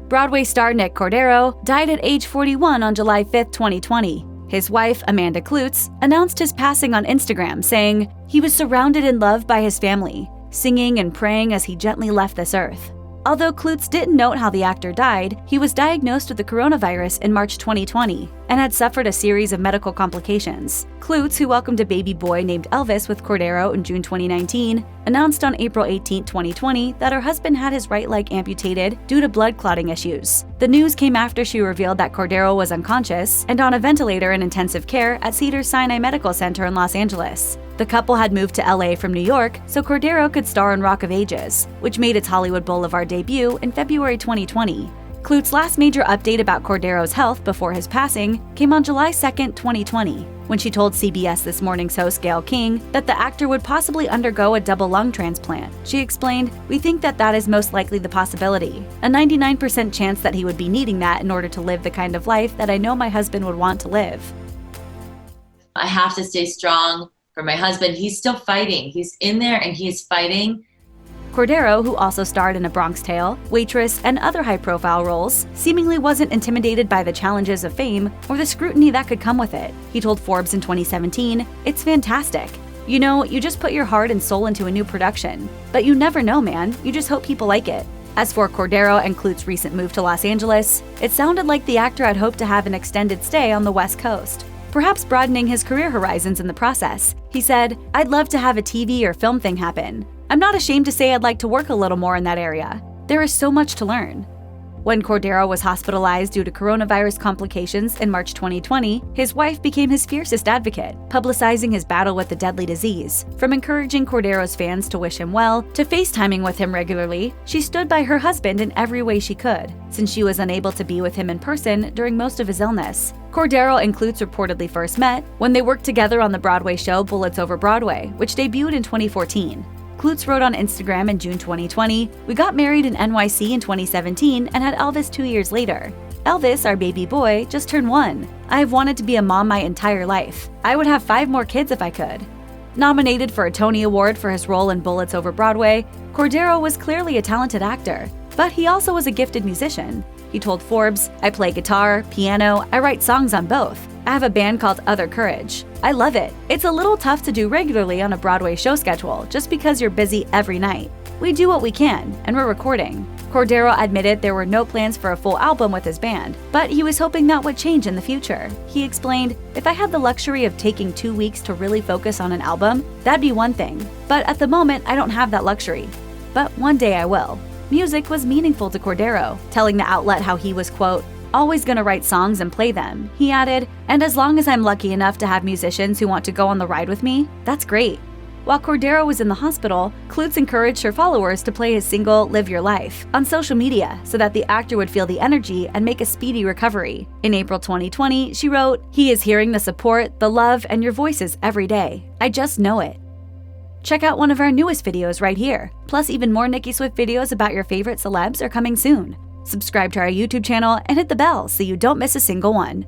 Broadway star Nick Cordero died at age 41 on July 5, 2020. His wife, Amanda Kloots, announced his passing on Instagram, saying, "He was surrounded in love by his family, singing and praying as he gently left this earth." Although Kloots didn't note how the actor died, he was diagnosed with the coronavirus in March 2020 and had suffered a series of medical complications. Kloots, who welcomed a baby boy named Elvis with Cordero in June 2019, announced on April 18, 2020 that her husband had his right leg amputated due to blood clotting issues. The news came after she revealed that Cordero was unconscious and on a ventilator in intensive care at Cedars-Sinai Medical Center in Los Angeles. The couple had moved to LA from New York so Cordero could star in Rock of Ages, which made its Hollywood Boulevard debut in February 2020. Kloots' last major update about Cordero's health before his passing came on July 2, 2020, when she told CBS This Morning's host Gayle King that the actor would possibly undergo a double lung transplant. She explained, "We think that is most likely the possibility. A 99% chance that he would be needing that in order to live the kind of life that I know my husband would want to live." I have to stay strong for my husband. He's still fighting. He's in there and he's fighting. Cordero, who also starred in A Bronx Tale, Waitress, and other high-profile roles, seemingly wasn't intimidated by the challenges of fame or the scrutiny that could come with it. He told Forbes in 2017, "It's fantastic. You know, you just put your heart and soul into a new production. But you never know, man. You just hope people like it." As for Cordero and Kloots' recent move to Los Angeles, it sounded like the actor had hoped to have an extended stay on the West Coast, perhaps broadening his career horizons in the process. He said, "I'd love to have a TV or film thing happen. I'm not ashamed to say I'd like to work a little more in that area. There is so much to learn." When Cordero was hospitalized due to coronavirus complications in March 2020, his wife became his fiercest advocate, publicizing his battle with the deadly disease. From encouraging Cordero's fans to wish him well, to FaceTiming with him regularly, she stood by her husband in every way she could, since she was unable to be with him in person during most of his illness. Cordero and Kloots reportedly first met when they worked together on the Broadway show Bullets over Broadway, which debuted in 2014. Kloots wrote on Instagram in June 2020, "We got married in NYC in 2017 and had Elvis 2 years later. Elvis, our baby boy, just turned 1. I have wanted to be a mom my entire life. I would have 5 more kids if I could." Nominated for a Tony Award for his role in Bullets over Broadway, Cordero was clearly a talented actor, but he also was a gifted musician. He told Forbes, "I play guitar, piano, I write songs on both. I have a band called Other Courage. I love it. It's a little tough to do regularly on a Broadway show schedule just because you're busy every night. We do what we can, and we're recording." Cordero admitted there were no plans for a full album with his band, but he was hoping that would change in the future. He explained, "If I had the luxury of taking 2 weeks to really focus on an album, that'd be one thing. But at the moment, I don't have that luxury. But one day I will." Music was meaningful to Cordero, telling the outlet how he was, quote, "always gonna write songs and play them." He added, "And as long as I'm lucky enough to have musicians who want to go on the ride with me, that's great." While Cordero was in the hospital, Kloots encouraged her followers to play his single Live Your Life on social media so that the actor would feel the energy and make a speedy recovery. In April 2020, she wrote, "He is hearing the support, the love, and your voices every day. I just know it." Check out one of our newest videos right here. Plus, even more Nicki Swift videos about your favorite celebs are coming soon. Subscribe to our YouTube channel and hit the bell so you don't miss a single one.